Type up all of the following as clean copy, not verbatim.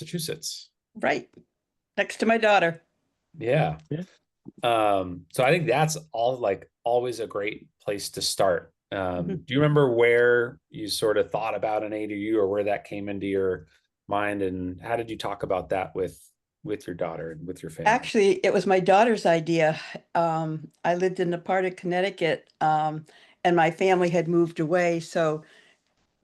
Massachusetts. Right. Next to my daughter. Yeah. Yeah. So I think that's all like always a great place to start. Mhm. Do you remember where you sort of thought about an ADU or where that came into your mind, and how did you talk about that with your daughter and with your family? Actually, it was my daughter's idea. I lived in a part of Connecticut, and my family had moved away. So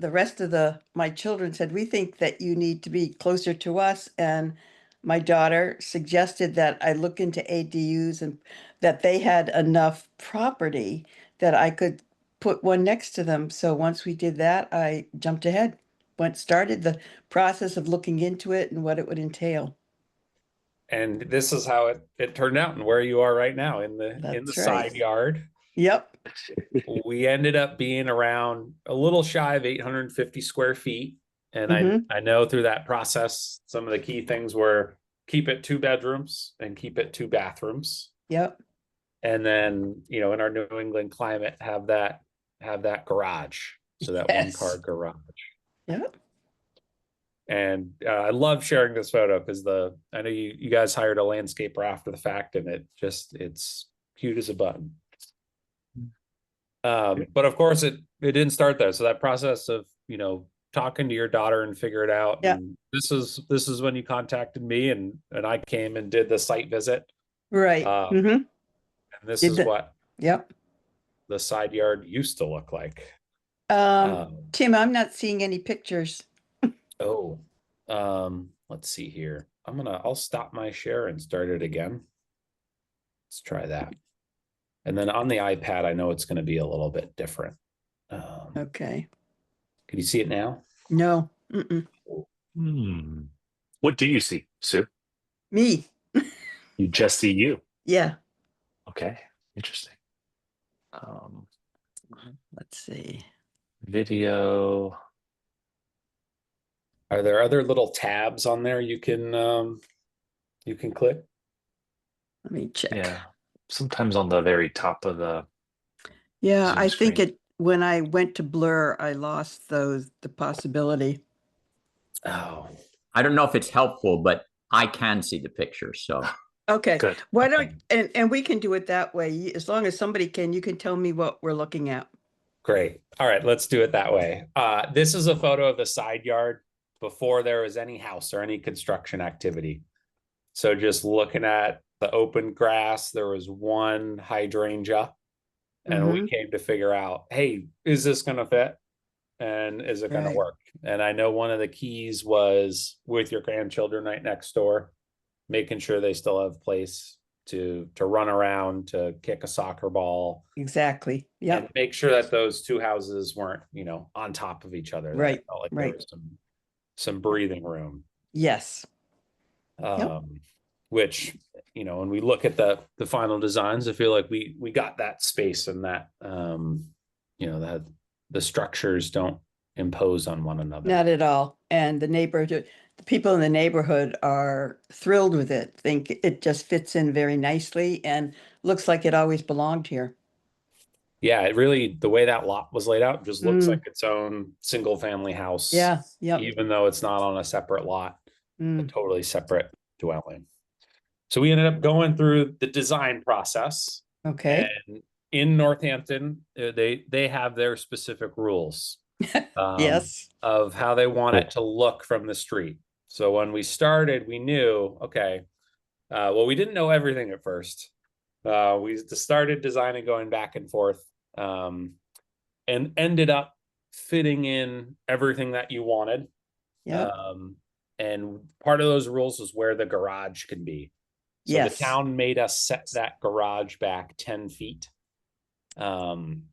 the rest of my children said, we think that you need to be closer to us. And my daughter suggested that I look into ADUs and that they had enough property that I could put one next to them. So once we did that, I jumped ahead, started the process of looking into it and what it would entail. And this is how it turned out and where you are right now in the That's right. side yard. Yep. We ended up being around a little shy of 850 square feet. And Hmm. I know through that process, some of the key things were keep it 2 bedrooms and keep it 2 bathrooms. Yep. And then, in our New England climate, have that garage. So that one car Yes. garage. Yep. And I love sharing this photo because I know you guys hired a landscaper after the fact, and it's cute as a button. But of course it didn't start there. So that process of, talking to your daughter and figure it out. Yep. And this is when you contacted me, and I came and did the site visit. Right. And this Did is the, what yep. the side yard used to look like. Um, Um, Tim, I'm not seeing any pictures. oh, let's see here. I'll stop my share and start it again. Let's try that. And then on the iPad, I know it's going to be a little bit different. Okay. Can you see it now? No. Mm-mm. Hmm. What do you see, Sue? Me. You just see you. Yeah. Okay. Interesting. Um, Let's see. Video. Are there other little tabs on there you can click? Let me check. Yeah. Sometimes on the very top of the Yeah, Zoom I think screen. when I went to blur, I lost the possibility. Oh, I don't know if it's helpful, but I can see the picture. So Okay. Good. Why Okay. don't, and we can do it that way. As long as somebody can, you can tell me what we're looking at. great. All right, let's do it that way. This is a photo of the side yard before there was any house or any construction activity. So just looking at the open grass, there was one hydrangea, and we Hmm. came to figure out, hey, is this going to fit? And is it going to Right. work? And I know one of the keys was with your grandchildren right next door, making sure they still have place to run around, to kick a soccer ball, Exactly. and Yep. make sure that those two houses weren't, on top of each other. That Right. it felt like there Right. was some breathing room. Yes. Yep. Um, which, when we look at the final designs, I feel like we got that space, and that that the structures don't impose on one another. Not at all. And the people in the neighborhood are thrilled with it. Think it just fits in very nicely and looks like it always belonged here. Yeah, it really, the way that lot was laid out just looks like Mm, its own single family house, yeah. Yep. even though it's not on a separate lot, a Mm, totally separate dwelling. So we ended up going through the design process, okay. and in Northampton, they have their specific rules Yes. of how they want it Cool. to look from the street. So when we started, we knew, okay, well, we didn't know everything at first. We started designing, going back and forth, um, and ended up fitting in everything that you wanted. Yep. Um, and part of those rules was where the garage could be. So the Yes. town made us set that garage back 10 feet um,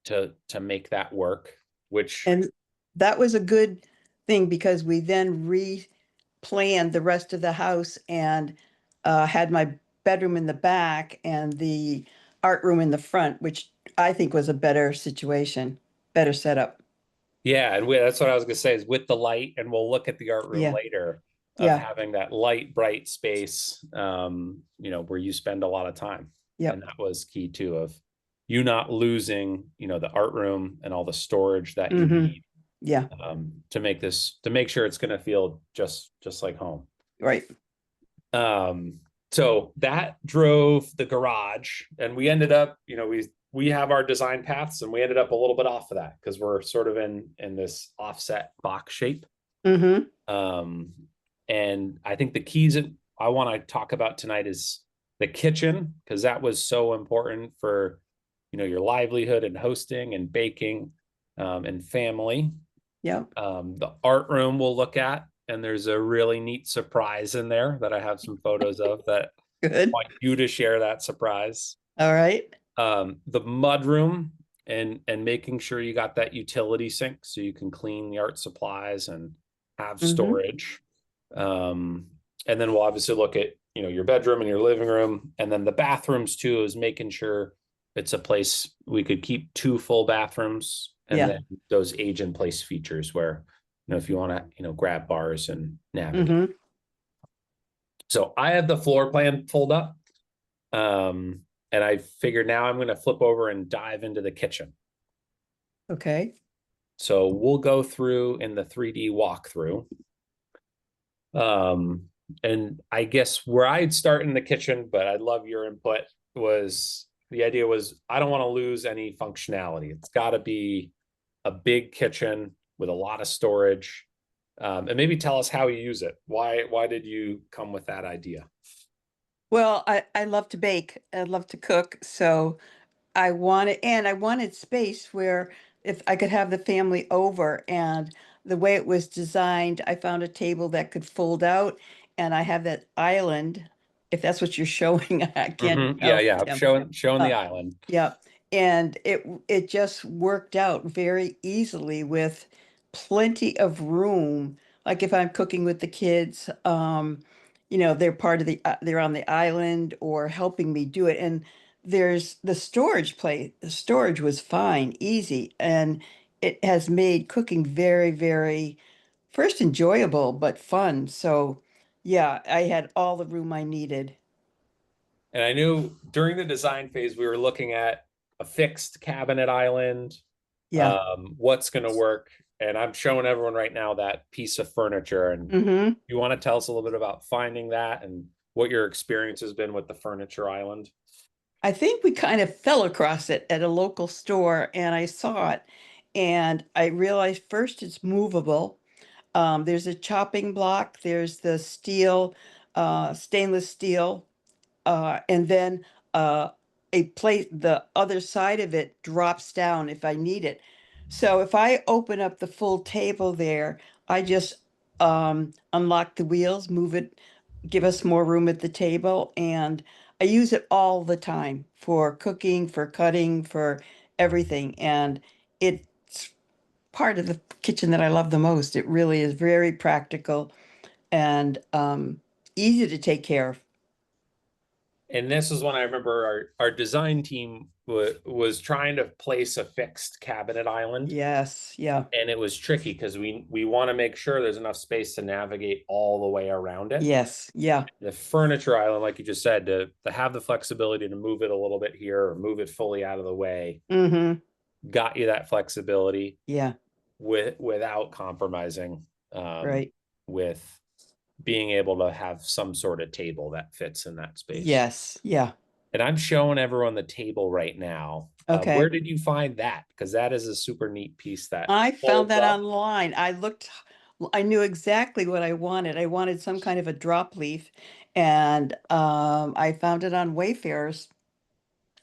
to make that work, which, And that was a good thing because we then re-planned the rest of the house and had my bedroom in the back and the art room in the front, which I think was a better situation, better setup. yeah, and that's what I was gonna say is with the light, and we'll look at the art room Yeah. later, of Yeah. having that light, bright space, where you spend a lot of time. And Yep. that was key too, of you not losing, the art room and all the storage that you Hmm. need Yeah. To make sure it's going to feel just like home. Right. So that drove the garage, and we ended up, we have our design paths, and we ended up a little bit off of that because we're sort of in this offset box shape. Mm-hmm. And I think the keys that I want to talk about tonight is the kitchen, because that was so important for, your livelihood and hosting and baking, and family. Yep. The art room we'll look at, and there's a really neat surprise in there that I have some photos of that I Good. want you to share that surprise. All right. The mud room, and making sure you got that utility sink so you can clean the art supplies and have storage. And then we'll obviously look at, your bedroom and your living room, and then the bathrooms too, is making sure it's a place we could keep 2 full bathrooms, and Yeah. then those age in place features where, if you want to, grab bars and navigate. Mm-hmm. So I have the floor plan pulled up. And I figured now I'm going to flip over and dive into the kitchen. Okay. So we'll go through in the 3D walkthrough. And I guess where I'd start in the kitchen, but I'd love your input, was the idea was I don't want to lose any functionality. It's got to be a big kitchen with a lot of storage. And maybe tell us how you use it. Why did you come with that idea? Well, I love to bake. I love to cook. So I wanted space where if I could have the family over, and the way it was designed, I found a table that could fold out, and I have that island, if that's what you're showing. I can't tell, Yeah. Tim. Showing the Uh, island. yeah. And it just worked out very easily with plenty of room. Like if I'm cooking with the kids, they're part of they're on the island or helping me do it. And there's the storage place. The storage was fine, easy, and it has made cooking very, very first enjoyable, but fun. So yeah, I had all the room I needed. And I knew during the design phase, we were looking at a fixed cabinet island, Yeah. what's going to work. And I'm showing everyone right now that piece of furniture. And Mm-hmm. you want to tell us a little bit about finding that and what your experience has been with the furniture island? I think we kind of fell across it at a local store, and I saw it, and I realized first it's movable. There's a chopping block, there's the steel, stainless steel, and then a plate, the other side of it drops down if I need it. So if I open up the full table there, I just unlock the wheels, move it, give us more room at the table, and I use it all the time for cooking, for cutting, for everything. And it's part of the kitchen that I love the most. It really is very practical and easy to take care of. And this is when I remember our design team was trying to place a fixed cabinet island. Yes, yeah. And it was tricky because we want to make sure there's enough space to navigate all the way around it. Yes, yeah. The furniture island, like you just said, to have the flexibility to move it a little bit here or move it fully out of the way, Mm-hmm. got you that flexibility Yeah, without compromising, right. with being able to have some sort of table that fits in that space. Yes, yeah. And I'm showing everyone the table right now. Okay. Where did you find that? Because that is a super neat piece that I found that folds up. online. I knew exactly what I wanted. I wanted some kind of a drop leaf, and I found it on Wayfarers.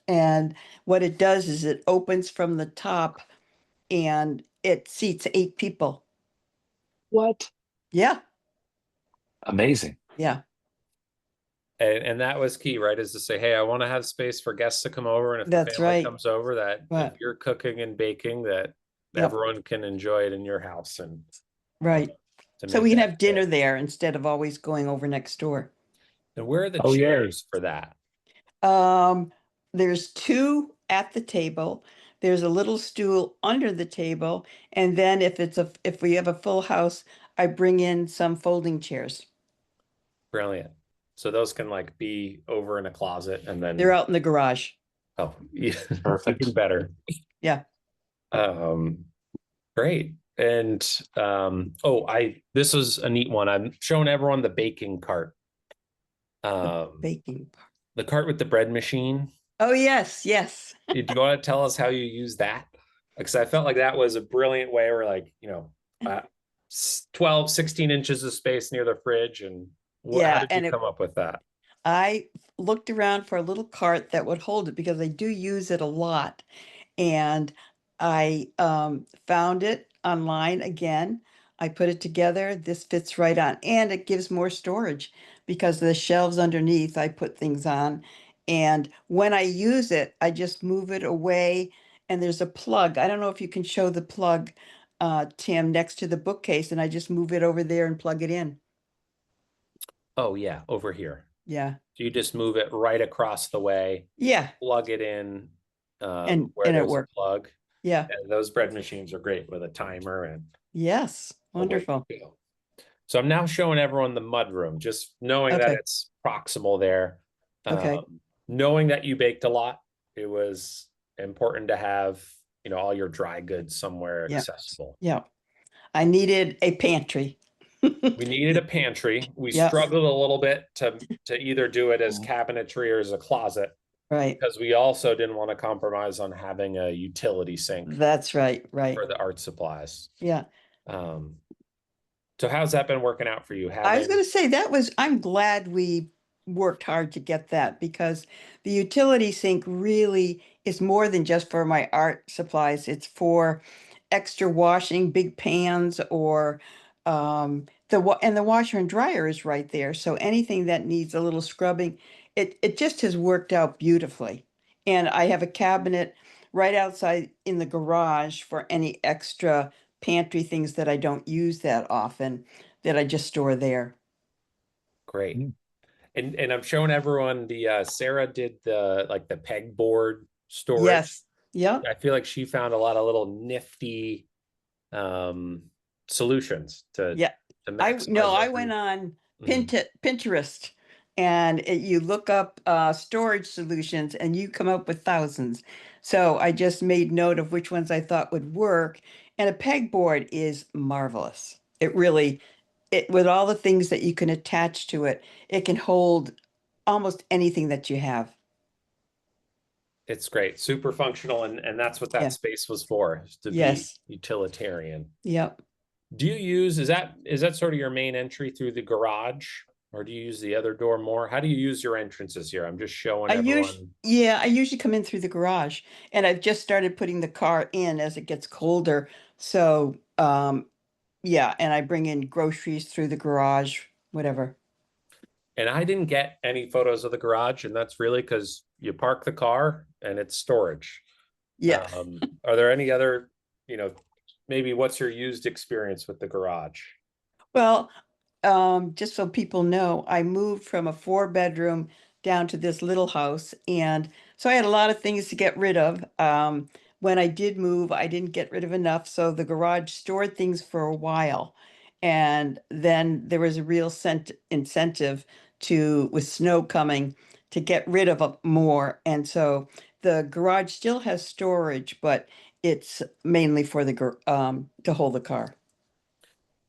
And what it does is it opens from the top and it seats 8 people. What? Yeah, Amazing. yeah, And that was key, right? Is to say, hey, I want to have space for guests to come over. And if the that's family right. comes over, that Right. if you're cooking and baking, that Yep. everyone can enjoy it in your house. And Right. to So make we can that have dinner fit. there instead of always going over next door. And where are the Oh, yay. chairs for that? There's 2 at the table. There's a little stool under the table, and then if we have a full house, I bring in some folding chairs. Brilliant. So those can like be over in a closet and then, They're out in the garage. oh, yeah, Perfect. even better. Yeah. Great. And this is a neat one. I'm showing everyone the baking cart. Baking. The cart with the bread machine. Oh, yes, yes. Do you want to tell us how you use that? Because I felt like that was a brilliant way where, like, 12, 16 inches of space near the fridge. And how Yeah, did you and come up with that? I looked around for a little cart that would hold it because I do use it a lot. And I found it online again. I put it together. This fits right on, and it gives more storage because the shelves underneath I put things on. And when I use it, I just move it away. And there's a plug. I don't know if you can show the plug, Tim, next to the bookcase, and I just move it over there and plug it in. Oh, yeah, over here. Yeah. So you just move it right across the way, Yeah. plug it in And where it there's a worked. plug. Yeah. And those bread machines are great with a timer and Yes. away Wonderful. you go. So I'm now showing everyone the mudroom, just knowing that Okay. it's proximal there. Okay. Knowing that you baked a lot, it was important to have, all your dry goods somewhere Yeah. accessible. Yeah. I needed a pantry. We needed a pantry. We Yeah. struggled a little bit to either do it as cabinetry or as a closet, Right. because we also didn't want to compromise on having a utility sink That's right. Right. for the art supplies. Yeah. So how's that been working out for you? I was going to say I'm glad we worked hard to get that because the utility sink really is more than just for my art supplies. It's for extra washing, big pans, or and the washer and dryer is right there. So anything that needs a little scrubbing, it just has worked out beautifully. And I have a cabinet right outside in the garage for any extra pantry things that I don't use that often that I just store there. Great. And I'm showing everyone the Sarah did the pegboard storage. Yes. Yep. I feel like she found a lot of little nifty solutions to Yeah. maximize I every- went on Mhm. Pinterest and you look up storage solutions and you come up with thousands. So I just made note of which ones I thought would work. And a pegboard is marvelous. It really, with all the things that you can attach to it, it can hold almost anything that you have. It's great, super functional, and that's what that Yeah. space was for, is to be Yes. utilitarian. Yep. Do you use, is that sort of your main entry through the garage, or do you use the other door more? How do you use your entrances here? I'm just showing everyone. I usually come in through the garage and I've just started putting the car in as it gets colder. So, yeah, and I bring in groceries through the garage, whatever. And I didn't get any photos of the garage, and that's really because you park the car and it's storage. Yeah. Are there any other, maybe what's your used experience with the garage? Well, just so people know, I moved from a 4-bedroom down to this little house, and so I had a lot of things to get rid of. When I did move, I didn't get rid of enough, so the garage stored things for a while. And then there was a real incentive with snow coming, to get rid of more. And so the garage still has storage, but it's mainly for to hold the car.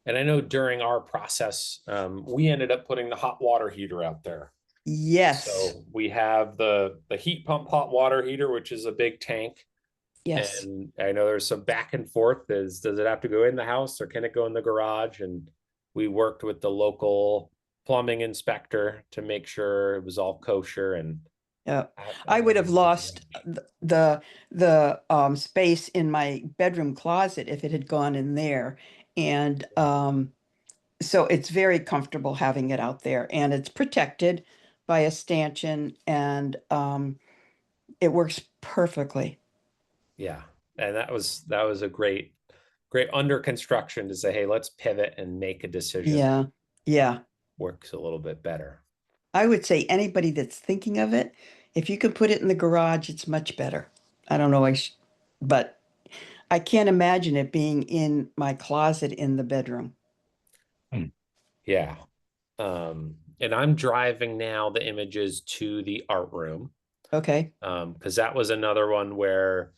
And I know during our process, we ended up putting the hot water heater out there. Yes. So we have the heat pump hot water heater, which is a big tank. Yes. And I know there's some back and forth. Does it have to go in the house or can it go in the garage? And we worked with the local plumbing inspector to make sure it was all kosher. And Yeah, I would have lost the space in my bedroom closet if it had gone in there. And so it's very comfortable having it out there, and it's protected by a stanchion, and it works perfectly. Yeah, and that was a great under construction to say, hey, let's pivot and make a decision. Yeah. Yeah. Works a little bit better. I would say anybody that's thinking of it, if you can put it in the garage, it's much better. I don't know, but I can't imagine it being in my closet in the bedroom. Yeah. And I'm driving now the images to the art room. Okay. Because that was another one where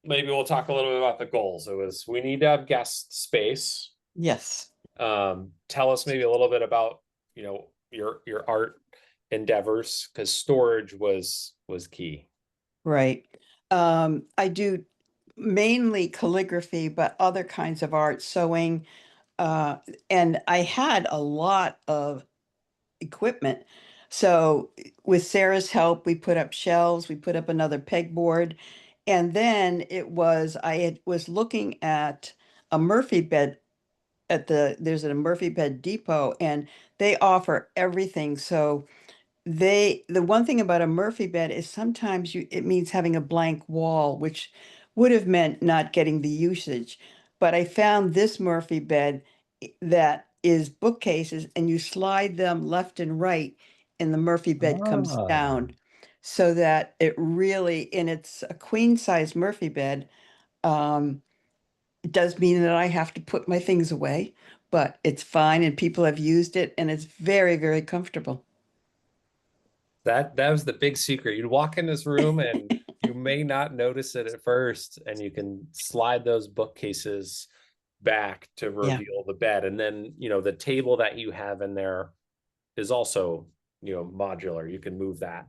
maybe we'll talk a little bit about the goals. It was, we need to have guest space. Yes. Tell us maybe a little bit about, your art endeavors, because storage was key. Right. I do mainly calligraphy, but other kinds of art, sewing. And I had a lot of equipment. So with Sarah's help, we put up shelves, we put up another pegboard. And then was looking at a Murphy bed there's a Murphy bed depot, and they offer everything. So the one thing about a Murphy bed is sometimes it means having a blank wall, which would have meant not getting the usage. But I found this Murphy bed that is bookcases, and you slide them left and right, and the Murphy bed comes Ah. down, so that and it's a queen size Murphy bed. Um, it does mean that I have to put my things away, but it's fine, and people have used it, and it's very, very comfortable. That was the big secret. You'd walk in this room and you may not notice it at first, and you can slide those bookcases back to Yeah. reveal the bed. And then, the table that you have in there is also, modular. You can move that.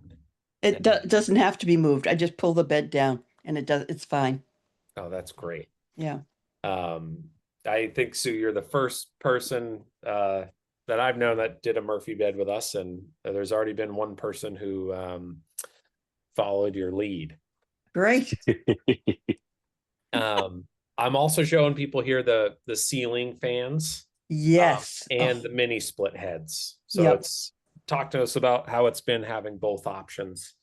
It doesn't have to be moved. I just pull the bed down, and it's fine. Oh, that's great. Yeah. I think, Sue, you're the first person that I've known that did a Murphy bed with us, and there's already been one person who followed your lead. Great. I'm also showing people here the ceiling fans, Yes. and Oh, the mini split heads. So yep. talk to us about how it's been having both options.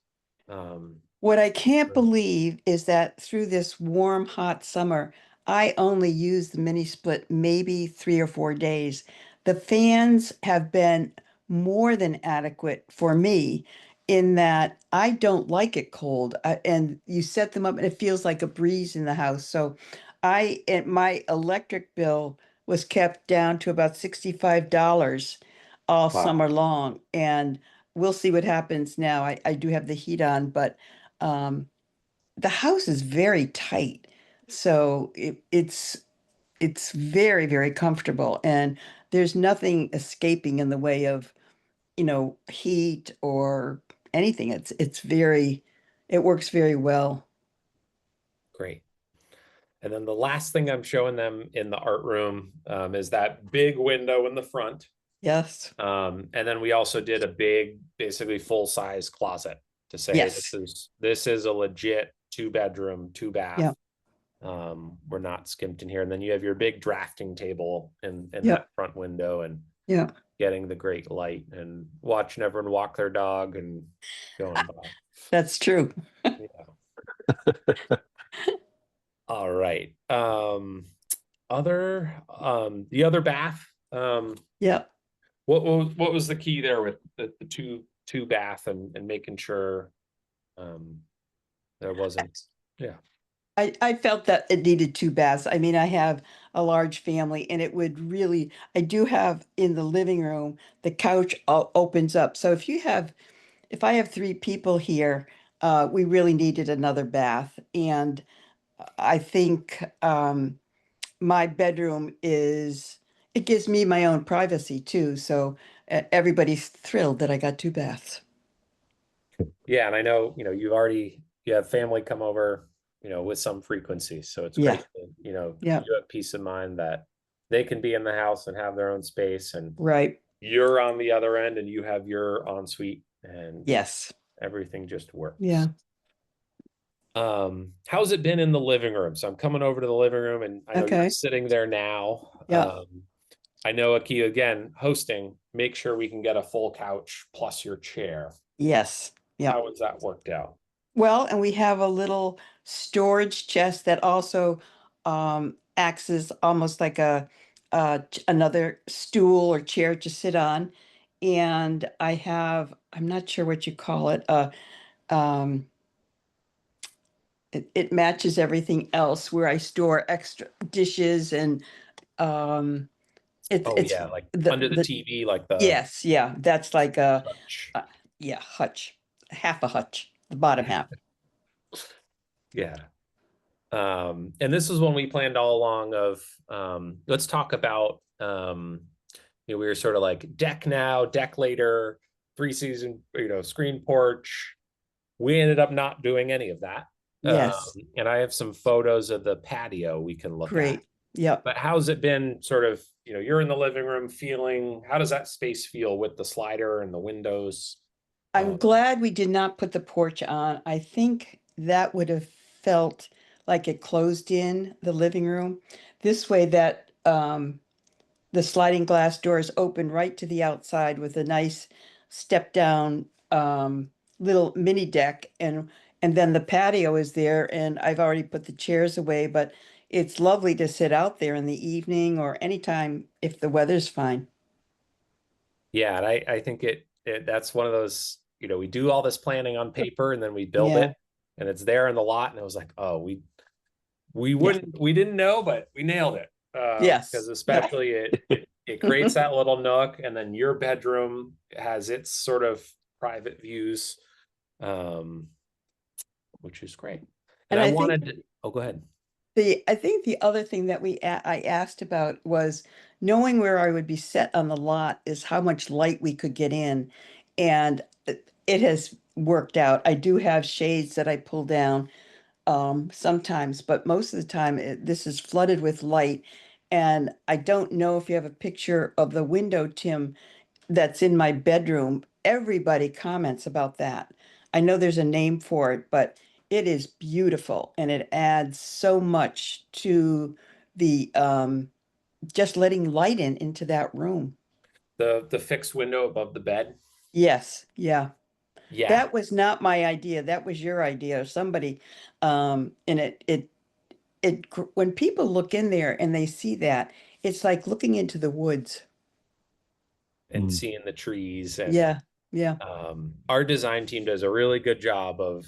What I can't believe is that through this warm, hot summer, I only used the mini split maybe 3 or 4 days. The fans have been more than adequate for me in that I don't like it cold. And you set them up and it feels like a breeze in the house. So my electric bill was kept down to about $65 all Wow. summer long. And we'll see what happens now. I do have the heat on, but um, the house is very tight, so it's very, very comfortable, and there's nothing escaping in the way of, heat or anything. It works very well. Great. And then the last thing I'm showing them in the art room is that big window in the front. Yes. And then we also did a big, basically full-size closet to say, hey, Yes. this is a legit 2-bedroom, 2-bath. Yeah. We're not skimped in here. And then you have your big drafting table in Yep. that front window, and Yeah. getting the great light and watching everyone walk their dog and going by. That's true. Yeah. All right. The other bath. Yeah. What was the key there with the two bath and making sure there wasn't, yeah. I felt that it needed 2 baths. I mean, I have a large family, and I do have in the living room, the couch opens up. So if I have 3 people here, we really needed another bath. And I think my bedroom it gives me my own privacy too. So everybody's thrilled that I got 2 baths. Yeah, and I know, you have family come over, with some frequency. So it's Yeah. great that, Yeah. you have peace of mind that they can be in the house and have their own space, and Right. you're on the other end and you have your ensuite, and Yes. everything just works. Yeah. How's it been in the living room? So I'm coming over to the living room, and I know you're Okay. sitting there now. Yeah. I know, Aki, again, hosting, make sure we can get a full couch plus your chair. Yes. Yeah. How has that worked out? Well, and we have a little storage chest that also acts as almost like another stool or chair to sit on. And I'm not sure what you call it. Um, it matches everything else where I store extra dishes, and um, Oh it's yeah, like under the TV, like the yes, yeah, that's like hutch. yeah, hutch, half a hutch, the bottom half. Yeah. And this was when we planned all along of, let's talk about, we were sort of like deck now, deck later, 3-season, screen porch. We ended up not doing any of that. Yes, And I have some photos of the patio we can look at. great. Yep. But how's it been sort of, you're in the living room feeling, how does that space feel with the slider and the windows? I'm glad we did not put the porch on. I think that would have felt like it closed in the living room. This way that the sliding glass doors open right to the outside with a nice step down little mini deck, and then the patio is there, and I've already put the chairs away, but it's lovely to sit out there in the evening or anytime if the weather's fine. Yeah, and I think that's one of those, we do all this planning on paper and then we build Yeah. it and it's there in the lot, and it was like, oh, we Yeah. we didn't know, but we nailed it. Yes. Because especially it creates that little nook, and then your bedroom has its sort of private views, which is great. And And I I think wanted to, oh, go ahead. I think the other thing that I asked about was knowing where I would be set on the lot is how much light we could get in. And it has worked out. I do have shades that I pull down sometimes, but most of the time this is flooded with light. And I don't know if you have a picture of the window, Tim, that's in my bedroom. Everybody comments about that. I know there's a name for it, but it is beautiful and it adds so much to the just letting light into that room. The fixed window above the bed. Yes, yeah. Yeah. That was not my idea. That was your idea. Somebody and when people look in there and they see that, it's like looking into the woods. And Mm. seeing the trees, and Yeah, yeah. our design team does a really good job of,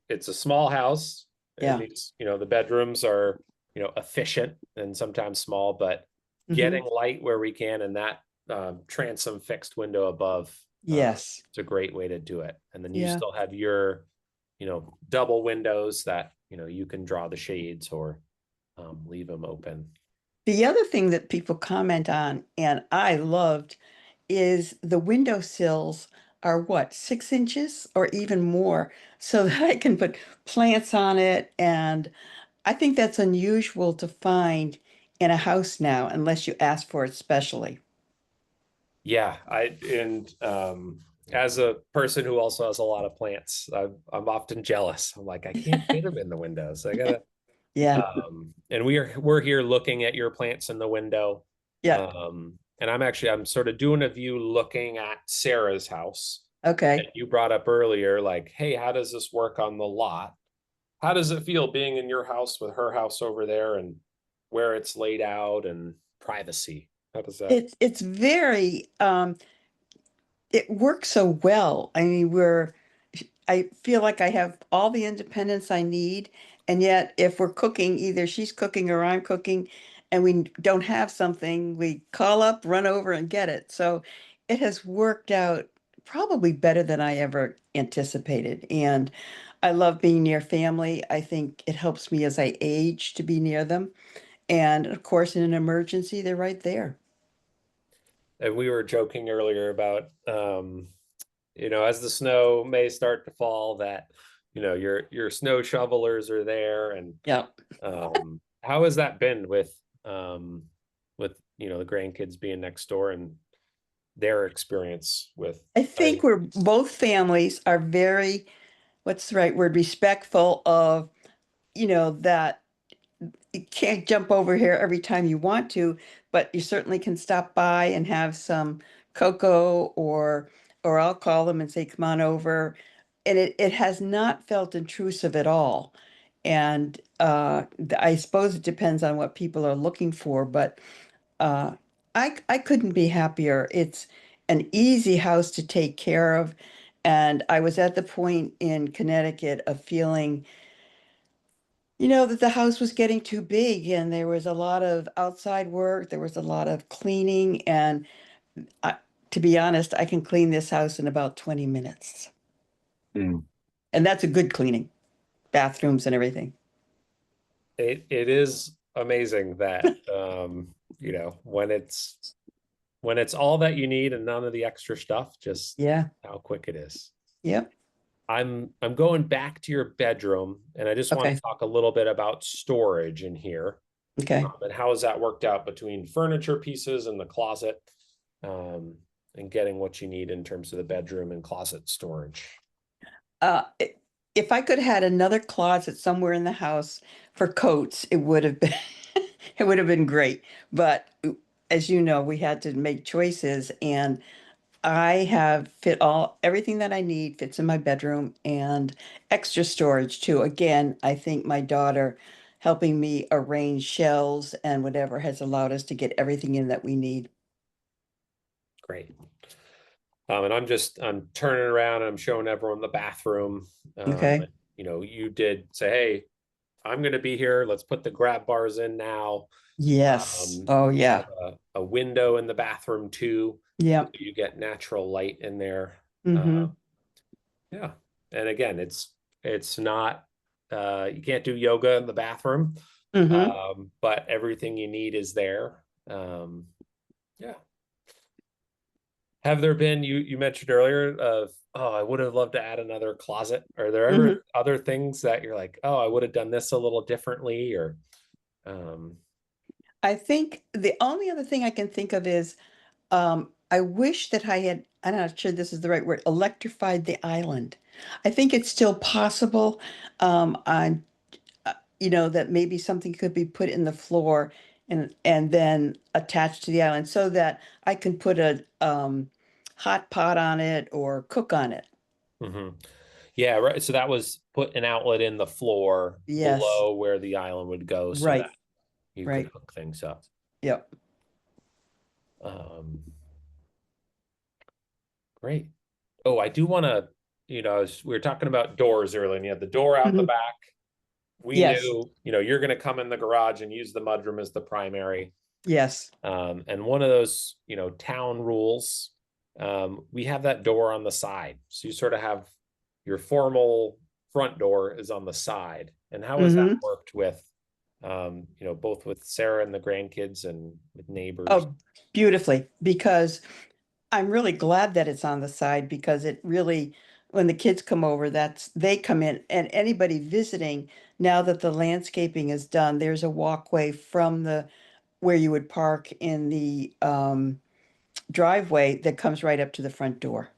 it's a small house. Yeah. It needs, the bedrooms are, efficient and sometimes small, but Mhm. getting light where we can, and that transom fixed window above, Yes. it's a great way to do it. And then you Yeah. still have your, double windows that, you can draw the shades or leave them open. The other thing that people comment on, and I loved, is the windowsills are what, 6 inches or even more, so that I can put plants on it. And I think that's unusual to find in a house now, unless you ask for it specially. Yeah, as a person who also has a lot of plants, I'm often jealous. I'm like, I can't fit them in the windows. I gotta, Yeah, and we're here looking at your plants in the window. yeah, And I'm sort of doing a view looking at Sarah's house. And okay. you brought up earlier, like, hey, how does this work on the lot? How does it feel being in your house with her house over there, and where it's laid out and privacy? How does that? It's very it works so well. I mean, I feel like I have all the independence I need. And yet, if we're cooking, either she's cooking or I'm cooking, and we don't have something, we call up, run over, and get it. So it has worked out probably better than I ever anticipated. And I love being near family. I think it helps me as I age to be near them. And of course, in an emergency, they're right there. And we were joking earlier about, as the snow may start to fall, that, your snow shovelers are there. And Yeah. how has that been with the grandkids being next door and their experience with? I think we're both families are very, what's the right word, respectful of, that you can't jump over here every time you want to, but you certainly can stop by and have some cocoa or I'll call them and say, come on over. And it has not felt intrusive at all. And I suppose it depends on what people are looking for, but uh, I couldn't be happier. It's an easy house to take care of. And I was at the point in Connecticut of feeling, that the house was getting too big and there was a lot of outside work, there was a lot of cleaning, and I, to be honest, I can clean this house in about 20 minutes. Mm. And that's a good cleaning, bathrooms and everything. it is amazing that you know, when it's all that you need and none of the extra stuff, just Yeah. how quick it is. Yep. I'm going back to your bedroom, and I just want Okay. to talk a little bit about storage in here. Okay. And how has that worked out between furniture pieces and the closet, and getting what you need in terms of the bedroom and closet storage. If I could have had another closet somewhere in the house for coats, it would have been it would have been great. But as you know, we had to make choices, and I have fit everything that I need fits in my bedroom and extra storage too. Again, I think my daughter helping me arrange shelves and whatever has allowed us to get everything in that we need. Great. And I'm turning around and I'm showing everyone the bathroom. Okay. You know, you did say, hey, I'm going to be here. Let's put the grab bars in now. Yes. Oh We have yeah. a window in the bathroom too. Yeah. You get natural light in there. Mm-hmm. Yeah. And again, it's not you can't do yoga in the bathroom. Mm-hmm. But everything you need is there. Yeah. Have there been, you mentioned earlier of, oh, I would have loved to add another closet. Are there ever Mm-hmm. other things that you're like, oh, I would have done this a little differently, or I think the only other thing I can think of is I wish that I had, I'm not sure this is the right word, electrified the island. I think it's still possible. On that maybe something could be put in the floor and then attached to the island so that I can put a hot pot on it or cook on it. mhm. Yeah, right. So that was put an outlet in the floor Yes, below where the island would go so that right, you could right. hook things up. Yep. Um, Great. Oh, I do want to, we were talking about doors earlier, and you had the door out the Mhm. back. We Yes, knew, you're going to come in the garage and use the mudroom as the primary. yes. And one of those, town rules, we have that door on the side. So you sort of have your formal front door is on the side. And how has that Hmm. worked with, both with Sarah and the grandkids and with neighbors? Oh, beautifully, because I'm really glad that it's on the side because it really, when the kids come over, they come in and anybody visiting, now that the landscaping is done, there's a walkway from where you would park in the driveway that comes right up to the front door.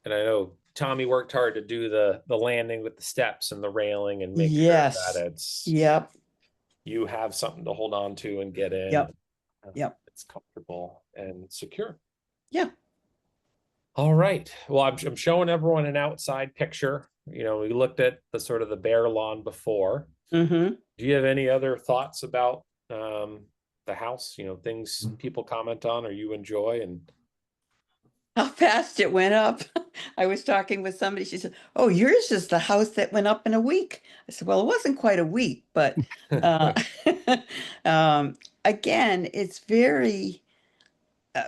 And I know Tommy worked hard to do the landing with the steps and the railing and make sure that Yes. it's Yep. you have something to hold on to and get in. Yep. Yep. It's comfortable and secure. Yeah. All right. Well, I'm showing everyone an outside picture. We looked at the sort of the bare lawn before. Mm-hmm. Do you have any other thoughts about the house? Things people comment on or you enjoy? And How fast it went up. I was talking with somebody. She said, "Oh, yours is the house that went up in a week." I said, "Well, it wasn't quite a week, but uh, um, again, it's very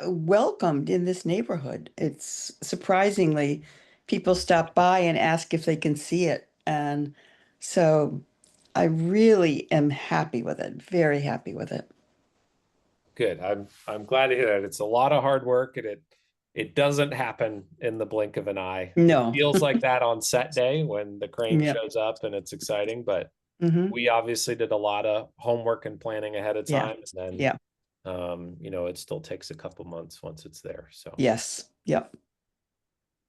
welcomed in this neighborhood. It's surprisingly, people stop by and ask if they can see it, and so I really am happy with it. Very happy with it. good. I'm glad to hear that. It's a lot of hard work, and it doesn't happen in the blink of an eye. It No. feels like that on set day when the crane Yeah. shows up and it's exciting, but Hmm. we obviously did a lot of homework and planning ahead of Yeah. time, and then Yeah. it still takes a couple months once it's there. So Yes. Yep.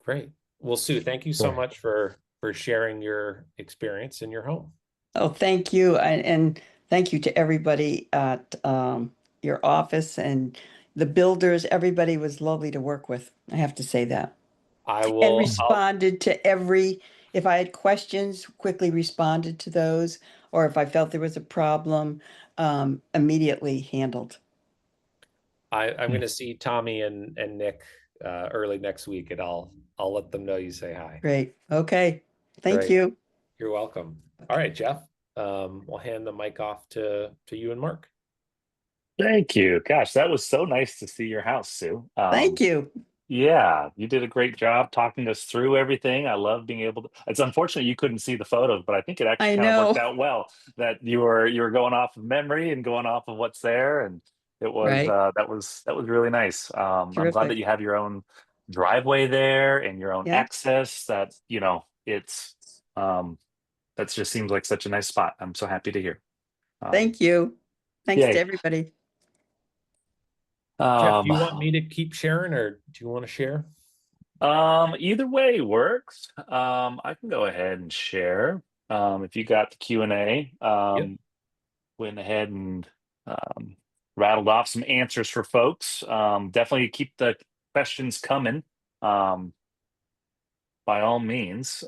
great. Well, Sue, thank you so Sure. much for sharing your experience in your home. Oh, thank you. And thank you to everybody at your office and the builders. Everybody was lovely to work with. I have to say that. I And will, I'll, responded to if I had questions, quickly responded to those, or if I felt there was a problem, immediately handled. I'm Hmm. going to see Tommy and Nick early next week, and I'll let them know you say hi. Great. Okay. Thank Great. you. You're welcome. All right, Jeff. We'll hand the mic off to you and Mark. Thank you. Gosh, that was so nice to see your house, Sue. Thank you. Yeah, you did a great job talking us through everything. I love being able to. It's unfortunate you couldn't see the photos, but I think it actually I kind of worked know, out well that you were going off of memory and going off of what's there, and it was right? that was really nice. I'm glad that Terrific. you have your own driveway there and your own Yeah. access. That it's that just seems like such a nice spot. I'm so happy to hear. Um, Thank you. Thanks to yay. everybody. Jeff, do Um, you want me to keep sharing or do you want to share? Either way works. I can go ahead and share. If you got the Q&A, Yep. went ahead and rattled off some answers for folks. Definitely keep the questions coming. By all means.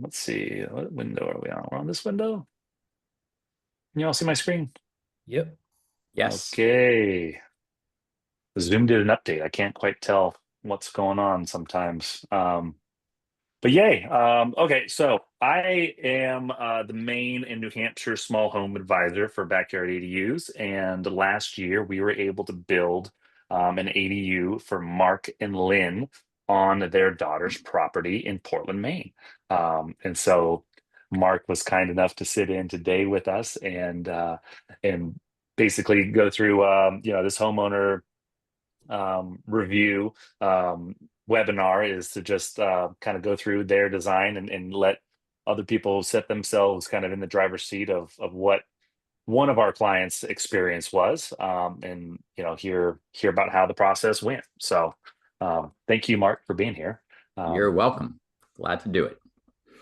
Let's see, what window are we on? We're on this window. Can you all see my screen? Yep. Yes. Okay. Zoom did an update. I can't quite tell what's going on sometimes. But yay. Okay, so I am the Maine and New Hampshire small home advisor for Backyard ADUs. And last year we were able to build an ADU for Mark and Lynn on their daughter's property in Portland, Maine. And so Mark was kind enough to sit in today with us and basically go through this homeowner review webinar is to just kind of go through their design and let other people set themselves kind of in the driver's seat of what one of our clients' experience was, and hear about how the process went. So thank you, Mark, for being here. You're Um, welcome. Glad to do it.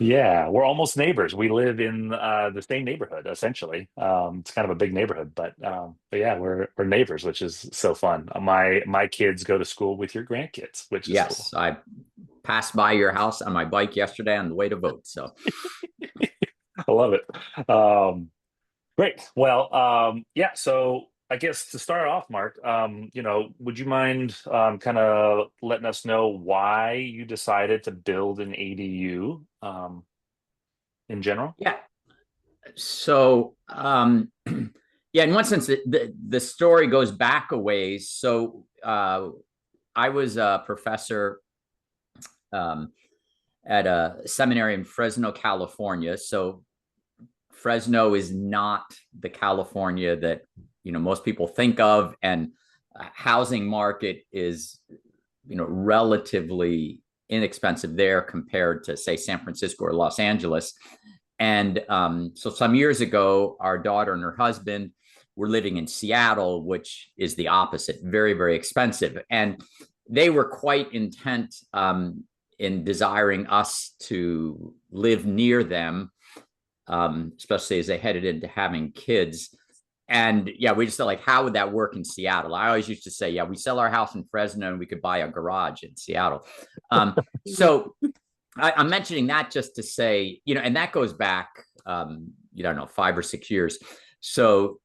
yeah, we're almost neighbors. We live in the same neighborhood, essentially. It's kind of a big neighborhood, but yeah, we're neighbors, which is so fun. My kids go to school with your grandkids, which is cool. Yes, I passed by your house on my bike yesterday on the way to vote. So I love it. Great. Well, yeah. So I guess to start off, Mark, would you mind kind of letting us know why you decided to build an ADU in general? yeah. So yeah, in one sense, the story goes back a ways. So I was a professor um, at a seminary in Fresno, California. So Fresno is not the California that most people think of, and housing market is relatively inexpensive there compared to say San Francisco or Los Angeles. And so some years ago, our daughter and her husband were living in Seattle, which is the opposite, very, very expensive. And they were quite intent in desiring us to live near them, especially as they headed into having kids. And yeah, we just felt like, how would that work in Seattle? I always used to say, yeah, we sell our house in Fresno and we could buy a garage in Seattle. So I'm mentioning that just to say, and that goes back, I don't know, 5 or 6 years. So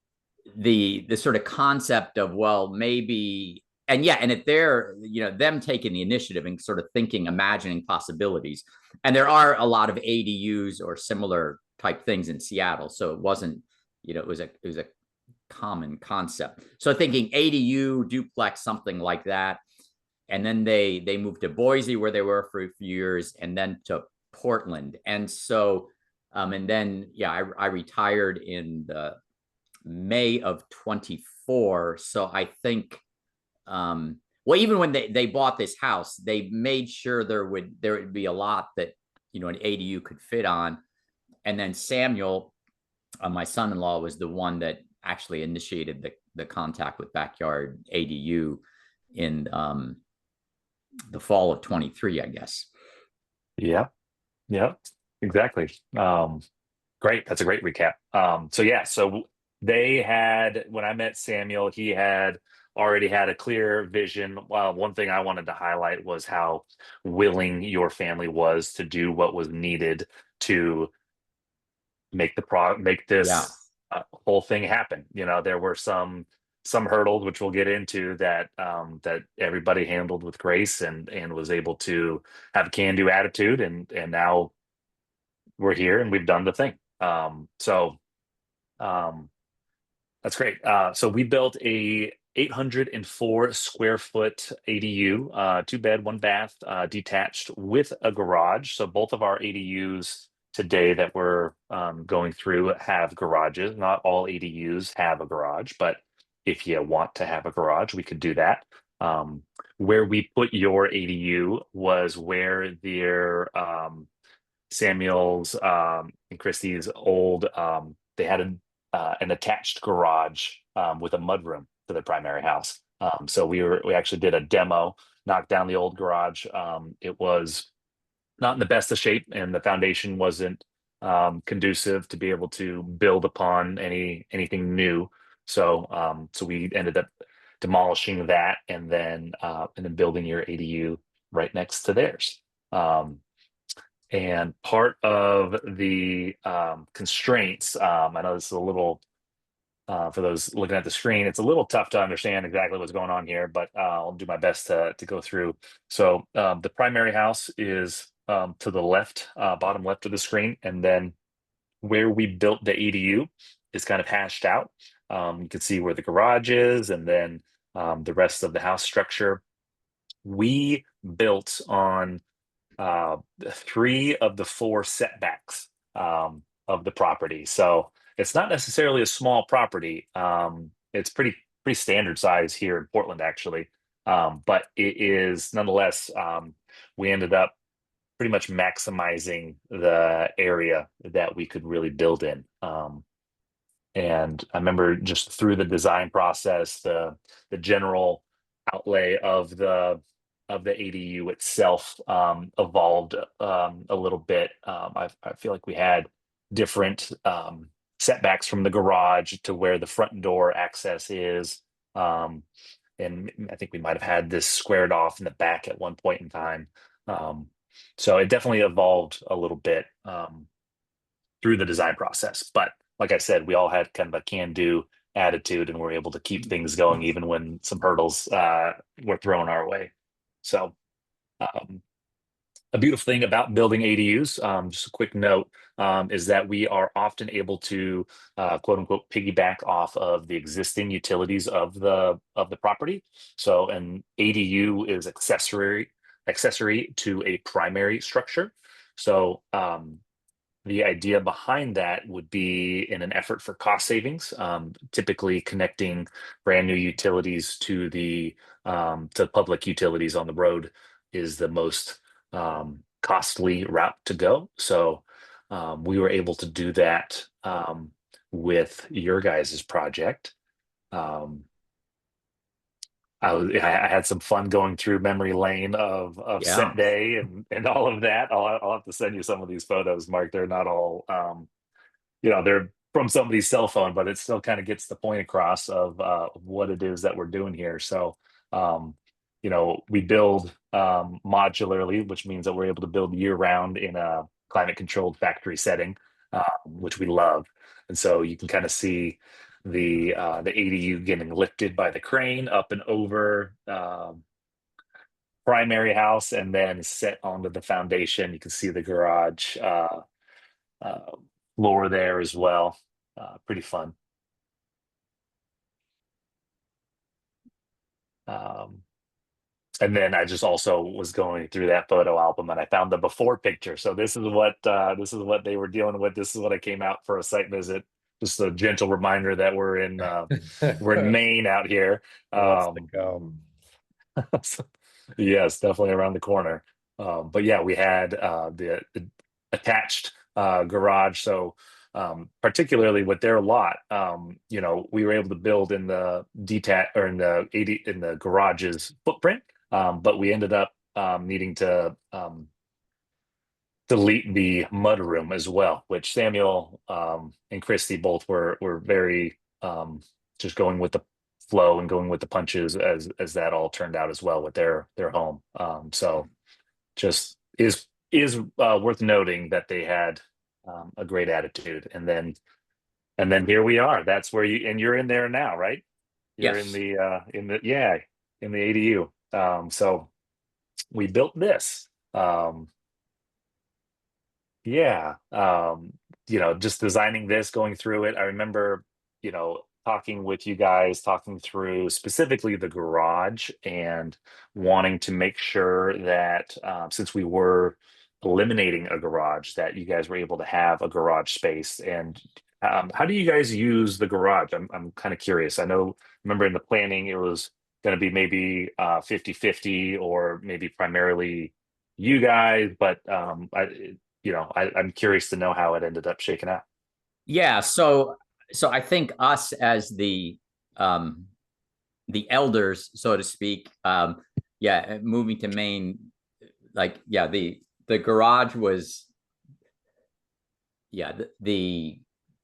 the sort of concept of, well, maybe, and yeah, and if they're, them taking the initiative and sort of thinking, imagining possibilities, and there are a lot of ADUs or similar type things in Seattle. So it wasn't, it was a common concept. So thinking ADU, duplex, something like that. And then they moved to Boise, where they were for a few years, and then to Portland. And so, and then, yeah, I retired in the May of 24. So I think, well, even when they bought this house, they made sure there would be a lot that, an ADU could fit on. And then Samuel, my son-in-law, was the one that actually initiated the contact with Backyard ADU in the fall of 23, I guess. Yeah. Yeah. Exactly. Great. That's a great recap. So yeah, so they had, when I met Samuel, he had already had a clear vision. One thing I wanted to highlight was how willing your family was to do what was needed to make Yeah. this whole thing happen. There were some hurdles which we'll get into that everybody handled with grace and was able to have a can-do attitude, and now we're here and we've done the thing. So that's great. So we built a 804 square foot ADU, 2 bed, 1 bath, detached with a garage. So both of our ADUs today that we're going through have garages. Not all ADUs have a garage, but if you want to have a garage, we could do that. Where we put your ADU was where their Samuel's and Christie's old they had an attached garage with a mudroom to the primary house. So we actually did a demo, knocked down the old garage. It was not in the best of shape, and the foundation wasn't conducive to be able to build upon anything new. So we ended up demolishing that and then building your ADU right next to theirs. And part of the constraints, I know this is a little, for those looking at the screen, it's a little tough to understand exactly what's going on here, but I'll do my best to go through. So the primary house is to the left, bottom left of the screen, and then where we built the ADU is kind of hashed out. You can see where the garage is, and then the rest of the house structure. We built on 3 of the 4 setbacks of the property. So it's not necessarily a small property. It's pretty standard size here in Portland, actually. But it is nonetheless, we ended up pretty much maximizing the area that we could really build in. And I remember just through the design process, the general outlay of the ADU itself evolved a little bit. I feel like we had different setbacks from the garage to where the front door access is. And I think we might have had this squared off in the back at one point in time. So it definitely evolved a little bit through the design process. But like I said, we all had kind of a can-do attitude, and we're able to keep things going even when some hurdles were thrown our way. So a beautiful thing about building ADUs, just a quick note, is that we are often able to quote unquote piggyback off of the existing utilities of the property. So an ADU is accessory to a primary structure. So the idea behind that would be in an effort for cost savings, typically connecting brand new utilities to the to public utilities on the road is the most costly route to go. So we were able to do that with your guys' project. I had some fun going through memory lane of Yeah. set day and all of that. I'll have to send you some of these photos, Mark. They're not all they're from somebody's cell phone, but it still kind of gets the point across of what it is that we're doing here. So we build modularly, which means that we're able to build year round in a climate controlled factory setting, which we love. And so you can kind of see the ADU getting lifted by the crane up and over primary house and then set onto the foundation. You can see the garage floor there as well. Pretty fun. And then I just also was going through that photo album and I found the before picture. So this is what they were dealing with. This is what I came out for a site visit. Just a gentle reminder that we're in Maine out here. Yes, definitely around the corner. But yeah, we had the attached garage. So particularly with their lot, we were able to build in the in the garage's footprint, but we ended up needing to delete the mudroom as well, which Samuel and Christy both were very just going with the flow and going with the punches as that all turned out as well with their home. So just is worth noting that they had a great attitude, and then here we are. That's where you're in there now, right? You're Yes. in the ADU. So we built this. Just designing this, going through it. I remember, talking with you guys, talking through specifically the garage and wanting to make sure that since we were eliminating a garage, that you guys were able to have a garage space. And how do you guys use the garage? I'm kind of curious. I know, remember in the planning, it was going to be maybe 50-50 or maybe primarily you guys, but I'm curious to know how it ended up shaking out. Yeah, so I think us as the elders, so to speak, moving to Maine, the garage was, the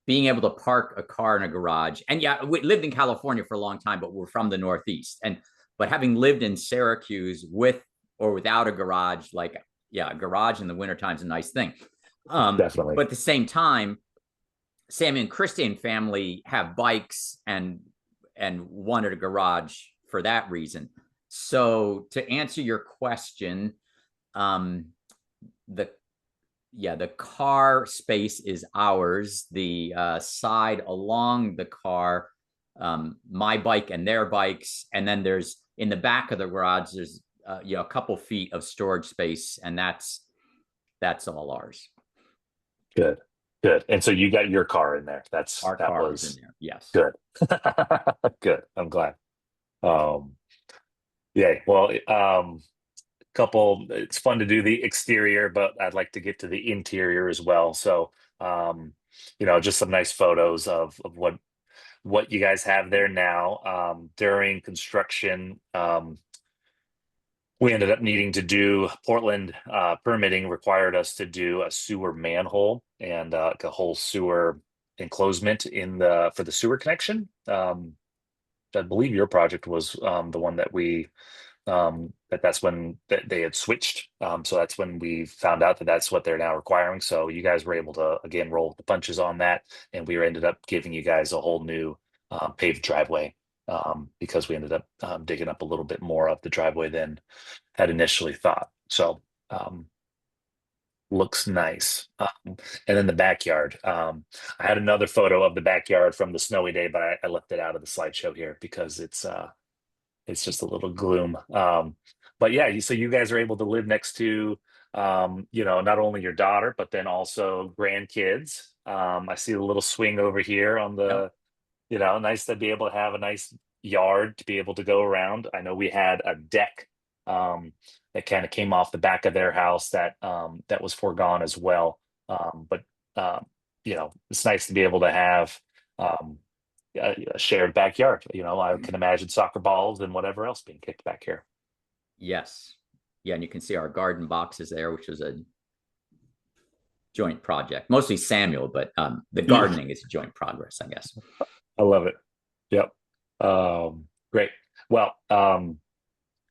being able to park a car in a garage. And we lived in California for a long time, but we're from the Northeast. But having lived in Syracuse with or without a garage, a garage in the wintertime is a nice thing. Definitely. But at the same time, Sammy and Christine family have bikes and wanted a garage for that reason. So to answer your question, the car space is ours. The side along the car, my bike and their bikes, and then there's in the back of the garage, there's a couple feet of storage space, and that's all ours. Good. And so you got your car in there. Our that car was in there. Yes. good. Good. I'm glad. Yeah. Well, it's fun to do the exterior, but I'd like to get to the interior as well. So, just some nice photos of what you guys have there now. During construction, we ended up needing to do Portland permitting required us to do a sewer manhole and a whole sewer enclosement for the sewer connection. I believe your project was the one that we that's when they had switched. So that's when we found out that that's what they're now requiring. So you guys were able to again roll the punches on that, and we ended up giving you guys a whole new paved driveway because we ended up digging up a little bit more of the driveway than had initially thought. So looks nice. And then the backyard. I had another photo of the backyard from the snowy day, but I left it out of the slideshow here because it's just a little gloom. But yeah, so you guys are able to live next to not only your daughter, but then also grandkids. I see the little swing over here on the, nice to be able to have a nice yard to be able to go around. I know we had a deck that kind of came off the back of their house that was foregone as well. But it's nice to be able to have a shared backyard. I can imagine soccer balls and whatever else being kicked back here. Yes. Yeah, and you can see our garden boxes there, which was a joint project. Mostly Samuel, but the gardening is a joint progress, I guess. I love it. Yep. Great. Well,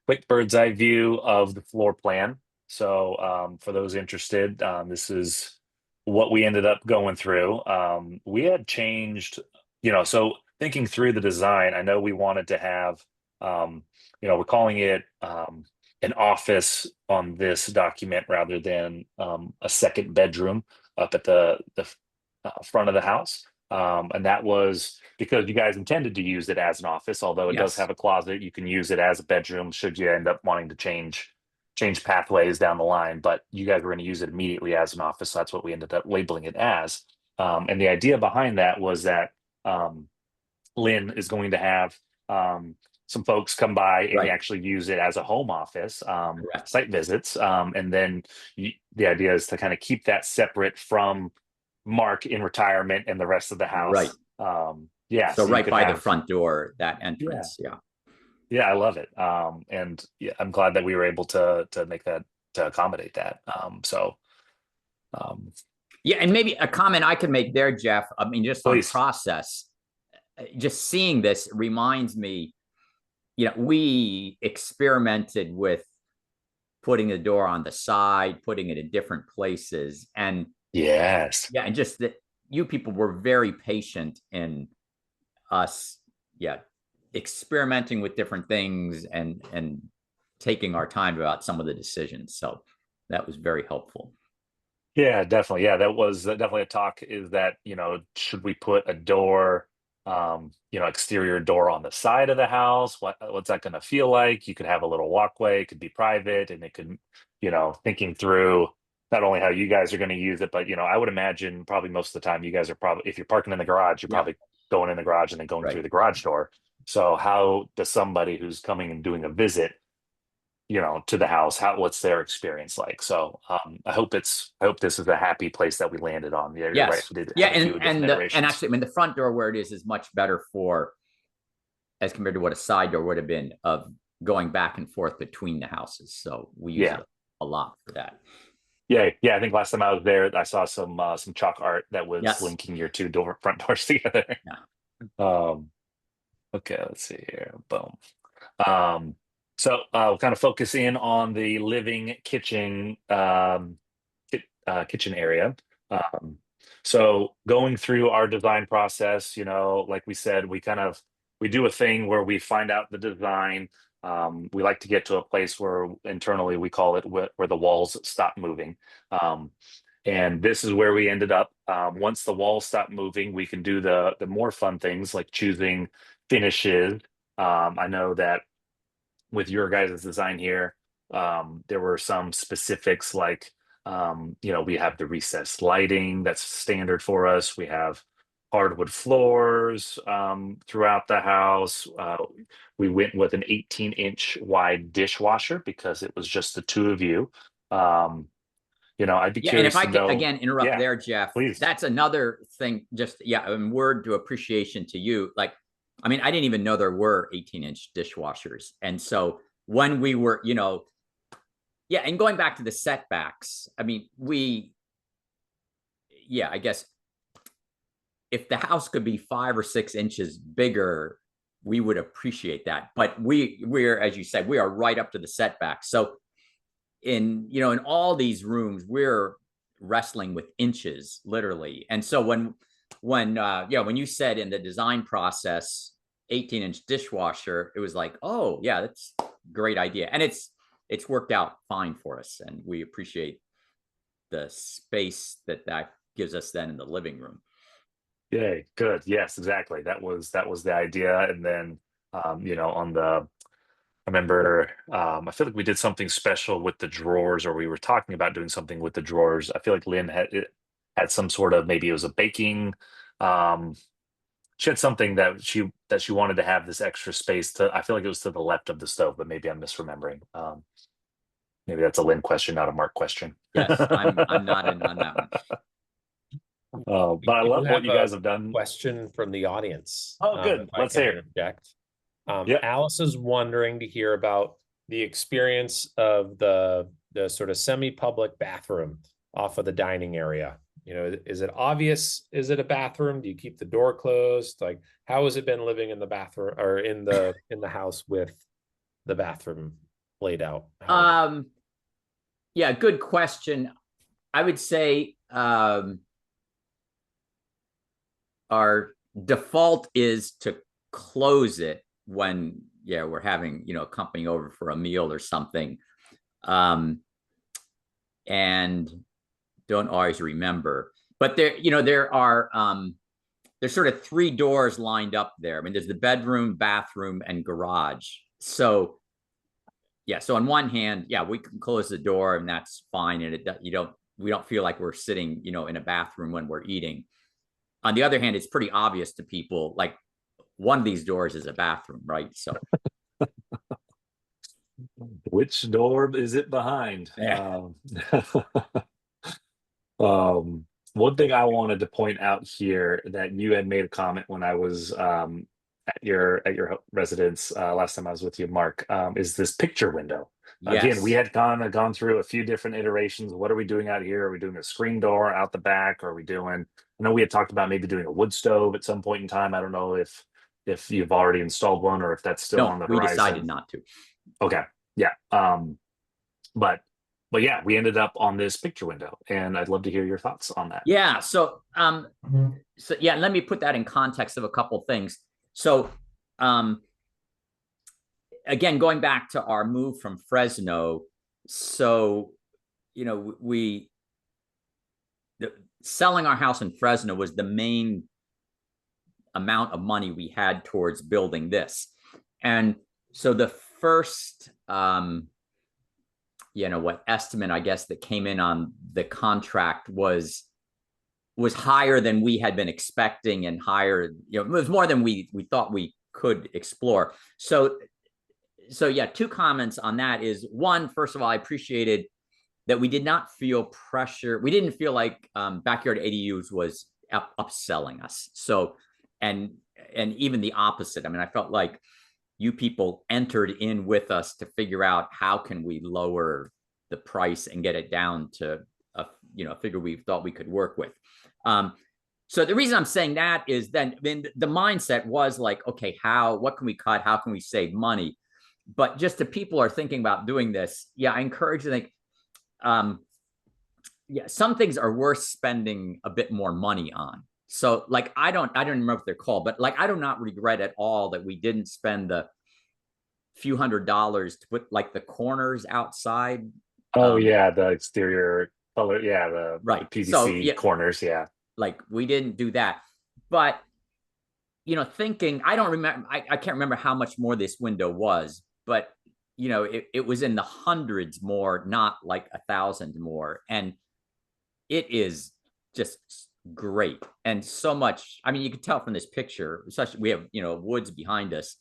quick bird's eye view of the floor plan. So for those interested, this is what we ended up going through. We had changed, so thinking through the design, I know we wanted to have, we're calling it an office on this document rather than a second bedroom up at the front of the house. And that was because you guys intended to use it as an office, although it does have a closet. You can use it as a bedroom should you end up wanting to change pathways down the line. But you guys were going to use it immediately as an office. So that's what we ended up labeling it as. And the idea behind that was that Lynn is going to have some folks come by and actually use it as a home office, site visits. And then the idea is to kind of keep that separate from Mark in retirement and the rest of the house. Right. So right by the front door, that entrance. Yeah, I love it. And I'm glad that we were able to make that, to accommodate that. Yeah, and maybe a comment I could make there, Jeff. I mean, just on process, just seeing this reminds me, we experimented with putting the door on the side, putting it in different places, and and just that you people were very patient in us, experimenting with different things and taking our time about some of the decisions. So that was very helpful. Yeah, definitely. Yeah, that was definitely a talk, is that, should we put a door exterior door on the side of the house. What's that going to feel like? You could have a little walkway, it could be private, and it could, thinking through not only how you guys are going to use it, but I would imagine probably most of the time you guys are probably, if you're parking in the garage, you're probably going in the garage and then going through the garage door. So how does somebody who's coming and doing a visit, to the house, what's their experience like? So I hope this is a happy place that we landed on. Yeah, you're right. We did have a few different iterations. And actually, I mean, the front door where it is much better as compared to what a side door would have been, of going back and forth between the houses. So we use it a lot for that. Yeah. I think last time I was there, I saw some chalk art that was linking your two front doors together. Yeah. Okay, let's see here. Boom. So we'll kind of focus in on the living kitchen kitchen area. So going through our design process, like we said, we do a thing where we find out the design. We like to get to a place where internally we call it where the walls stop moving. And this is where we ended up. Once the walls stop moving, we can do the more fun things like choosing finishes. I know that with your guys' design here, there were some specifics like, we have the recessed lighting that's standard for us. We have hardwood floors throughout the house. We went with an 18-inch wide dishwasher because it was just the two of you. I'd be curious. And if I could again interrupt there, Jeff, please. That's another thing. Just word to appreciation to you. Like, I mean, I didn't even know there were 18-inch dishwashers. And so when we were, and going back to the setbacks, I mean, I guess if the house could be 5 or 6 inches bigger, we would appreciate that. But we're, as you said, we are right up to the setbacks. So in all these rooms, we're wrestling with inches, literally. And so when you said in the design process, 18-inch dishwasher, it was like, oh yeah, that's a great idea. And it's worked out fine for us. And we appreciate the space that gives us then in the living room. Yay, good. Yes, exactly. That was the idea. And then, I remember, I feel like we did something special with the drawers, or we were talking about doing something with the drawers. I feel like Lynn had some sort of, maybe it was a baking, she had something that she wanted to have this extra space I feel like it was to the left of the stove, but maybe I'm misremembering. Maybe that's a Lynn question, not a Mark question. Yes, I'm not in on that one. But I love what you guys have done. Question from the audience. Oh, good. Let's hear it. Alice is wondering to hear about the experience of the sort of semi-public bathroom off of the dining area. Is it obvious? Is it a bathroom? Do you keep the door closed? Like, how has it been living in the bathroom or in the house with the bathroom laid out? Yeah, good question. I would say our default is to close it when we're having company over for a meal or something, and don't always remember. But there are there's sort of 3 doors lined up there. I mean, there's the bedroom, bathroom, and garage. So so on one hand, we can close the door and that's fine, and we don't feel like we're sitting in a bathroom when we're eating. On the other hand, it's pretty obvious to people, like, one of these doors is a bathroom, right? So which door is it behind? One thing I wanted to point out here, that you had made a comment when I was at your residence last time I was with you, Mark, is this picture window. Again, we had gone through a few different iterations. What are we doing out here? Are we doing a screen door out the back? Are we doing, I know we had talked about maybe doing a wood stove at some point in time. I don't know if you've already installed one or if that's still on the horizon. We decided not to. Okay. Yeah. But yeah, we ended up on this picture window, and I'd love to hear your thoughts on that. Yeah. So let me put that in context of a couple things. So again, going back to our move from Fresno, so selling our house in Fresno was the main amount of money we had towards building this. And so the first, estimate, I guess, that came in on the contract was higher than we had been expecting, and higher, it was more than we thought we could explore. So yeah, two comments on that is, one, first of all, I appreciated that we did not feel pressure. We didn't feel like Backyard ADUs was upselling us. So, and even the opposite. I mean, I felt like you people entered in with us to figure out how can we lower the price and get it down to a figure we thought we could work with. So the reason I'm saying that is then the mindset was like, okay, what can we cut? How can we save money? But just the people are thinking about doing this. Yeah, I encourage you to think, some things are worth spending a bit more money on. So like, I don't remember what they're called, but like, I do not regret at all that we didn't spend the few $100s to put like the corners outside. Oh yeah, the exterior color. Yeah, the PVC so, corners. Yeah. Like, we didn't do that. But, thinking, I don't remember, I can't remember how much more this window was, but, it was in the hundreds more, not like 1,000 more. And it is just great. And so much, I mean, you can tell from this picture, we have, woods behind us,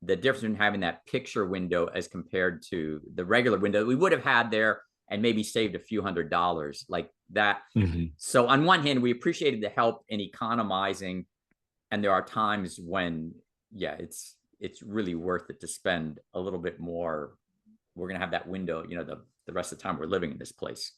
the difference in having that picture window as compared to the regular window we would have had there, and maybe saved a few $100s like that. Mm-hmm. So on one hand, we appreciated the help in economizing. And there are times when, it's really worth it to spend a little bit more. We're going to have that window, the rest of the time we're living in this place.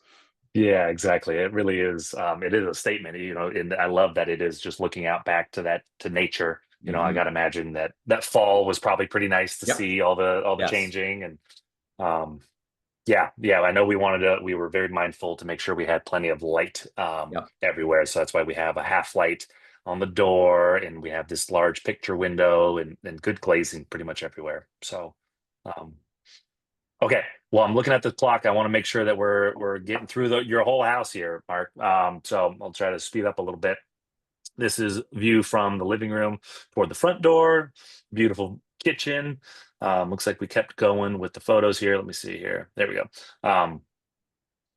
Yeah, exactly. It really is. It is a statement, and I love that it is just looking out back to nature. I got to imagine that fall was probably pretty nice to see all the changing. And I know we were very mindful to make sure we had plenty of light everywhere. So that's why we have a half light on the door, and we have this large picture window and good glazing pretty much everywhere. So, okay. Well, I'm looking at the clock. I want to make sure that we're getting through your whole house here, Mark. So I'll try to speed up a little bit. This is view from the living room toward the front door. Beautiful kitchen. Looks like we kept going with the photos here. Let me see here. There we go.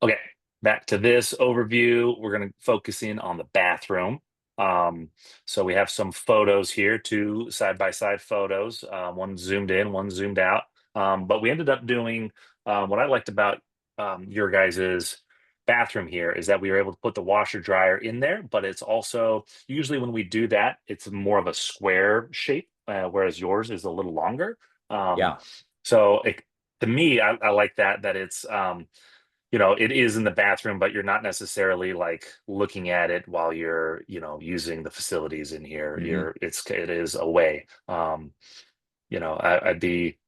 Okay, back to this overview. We're going to focus in on the bathroom. So we have some photos here, two side-by-side photos. One zoomed in, one zoomed out. But we ended up doing what I liked about your guys's bathroom here is that we were able to put the washer dryer in there, but it's also usually when we do that, it's more of a square shape, whereas yours is a little longer. So to me, I like that it's it is in the bathroom, but you're not necessarily like looking at it while you're using the facilities in here. It is away. I'd be.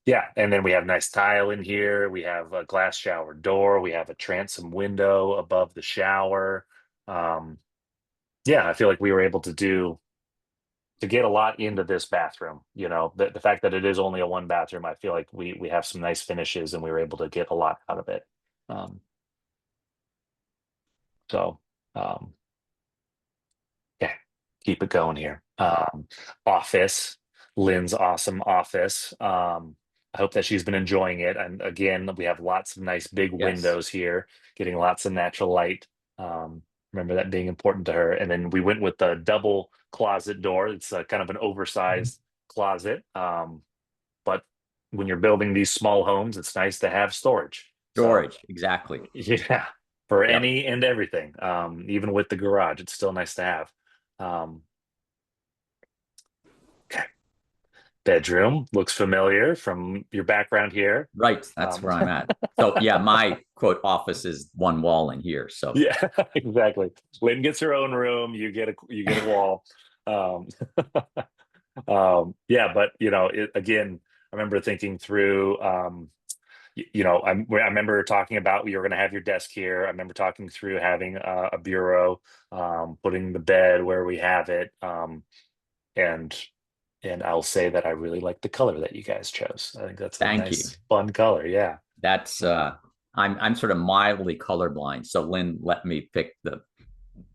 Yeah, and then we have nice tile in here. We have a glass shower door. We have a transom window above the shower. I feel like we were able to get a lot into this bathroom. The fact that it is only a one bathroom, I feel like we have some nice finishes, and we were able to get a lot out of it. Keep it going here. Office, Lynn's awesome office. I hope that she's been enjoying it. And again, we have lots of nice big windows here, getting lots of natural light. Remember that being important to her. And then we went with the double closet door. It's kind of an oversized closet. But when you're building these small homes, it's nice to have storage. Exactly. Yeah, for any and everything. Even with the garage, it's still nice to have. Okay. Bedroom looks familiar from your background here. Right, that's where I'm at. So yeah, my quote office is one wall in here. So yeah, exactly. Lynn gets her own room. You get a wall. But again, I remember thinking through. I remember talking about you were going to have your desk here. I remember talking through having a bureau, putting the bed where we have it, and I'll say that I really like the color that you guys chose. I think that's a nice, fun color. Yeah, that's I'm sort of mildly colorblind, so Lynn let me pick the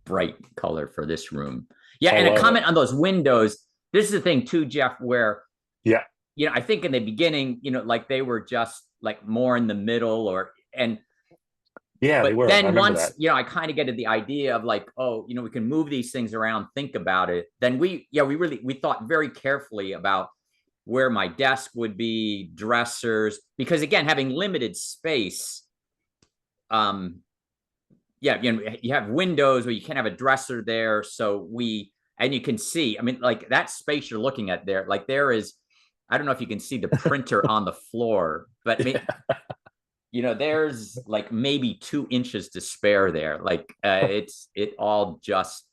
bright color for this room. Yeah, I and a love comment it. on those windows. This is the thing too, Jeff, where Yeah. I think in the beginning, like they were just like more in the middle Yeah, they but were. I then remember once, that. I kind of get to the idea of like, oh, we can move these things around, think about it. Then we thought very carefully about where my desk would be, dressers, because again, having limited space, you have windows where you can't have a dresser there. So and you can see, I mean, like that space you're looking at there, like there is, I don't know if you can see the printer on the floor, but there's like maybe 2 inches to spare there. Like it all just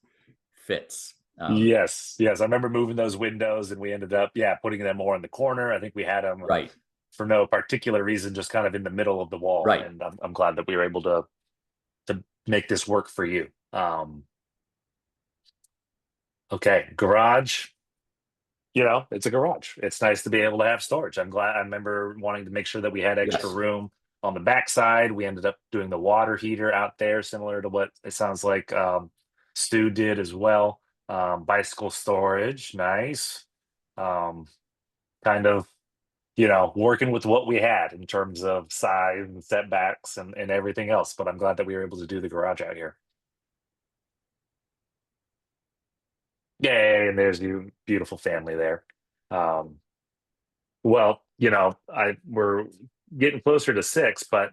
fits. Yes. I remember moving those windows, and we ended up, putting them more in the corner. I think we had them Right. for no particular reason, just kind of in the middle of the wall. Right. And I'm glad that we were able to make this work for you. Okay, garage. It's a garage. It's nice to be able to have storage. I'm glad. I remember wanting to make sure that we had extra Yes. room on the backside. We ended up doing the water heater out there, similar to what it sounds like Stu did as well. Bicycle storage, nice. Kind of, working with what we had in terms of size and setbacks and everything else. But I'm glad that we were able to do the garage out here. Yay, and there's your beautiful family there. Well, we're getting closer to 6, but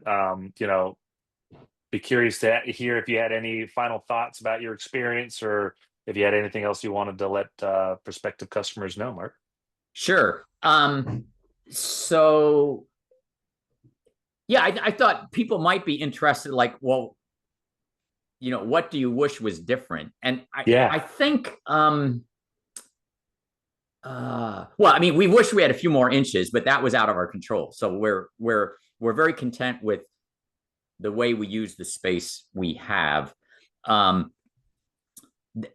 be curious to hear if you had any final thoughts about your experience, or if you had anything else you wanted to let prospective customers know, Mark. Sure. So yeah, I thought people might be interested, like, well, what do you wish was different? And I think, well, I mean, we wish we had a few more inches, but that was out of our control. So we're very content with the way we use the space we have.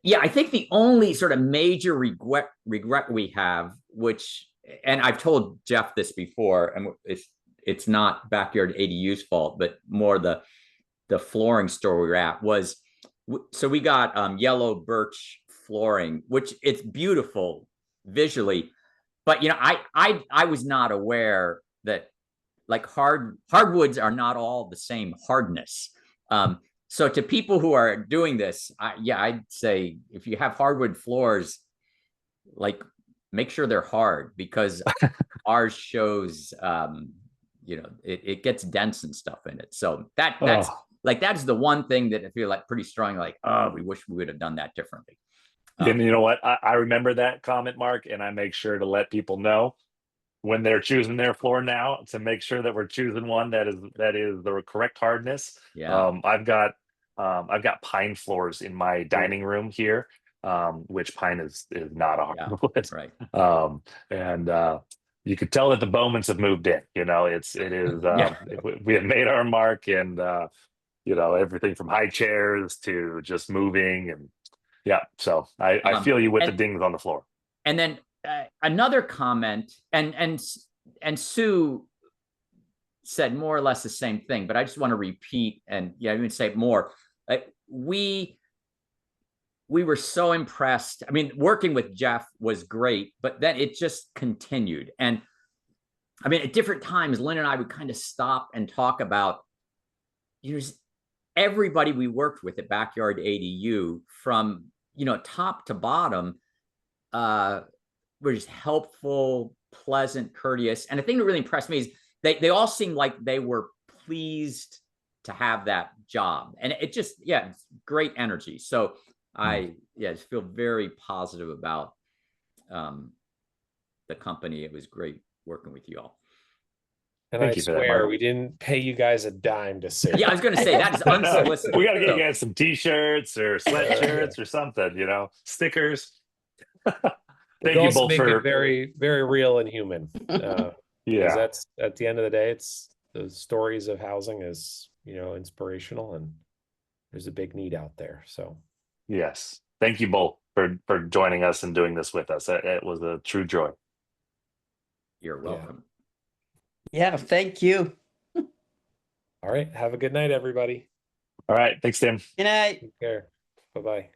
Yeah, I think the only sort of major regret we have, and I've told Jeff this before, and it's not Backyard ADU's fault, but more the flooring store we were at was, so we got yellow birch flooring, which it's beautiful visually, but I was not aware that like hardwoods are not all the same hardness. So to people who are doing this, I'd say if you have hardwood floors, like make sure they're hard, because ours shows, it gets dents and stuff in it. So that's that's the one thing that I feel like pretty strong, like, oh, we wish we would have done that differently. And you know what? I remember that comment, Mark, and I make sure to let people know when they're choosing their floor now to make sure that we're choosing one that is the correct hardness. Yeah. I've got pine floors in my dining room here, which pine is not a hardwood. Right. And you could tell that the Bowmans have moved in. We have made our mark, and everything from high chairs to just moving, and so I feel you with the dings on the floor. And then another comment, and Sue said more or less the same thing, but I just want to repeat and even say more. We were so impressed. I mean, working with Jeff was great, but then it just continued. And I mean, at different times, Lynn and I would kind of stop and talk about, everybody we worked with at Backyard ADU, from top to bottom, were just helpful, pleasant, courteous. And the thing that really impressed me is they all seemed like they were pleased to have that job. And it just, it's great energy. So I just feel very positive about the company. It was great working with you all. And I swear we didn't pay you guys a dime to say. Yeah, I was going to say that is unsolicited. We got to get you guys some T-shirts or sweatshirts or something, stickers. Thank you both make for it very, very real and human. That's at the end of the day, it's the stories of housing is inspirational, and there's a big need out there. So yes, thank you both for joining us and doing this with us. It was a true joy. You're welcome. Yeah, thank you. All right, have a good night, everybody. All right, thanks, Tim. Good night. Take care. Bye-bye.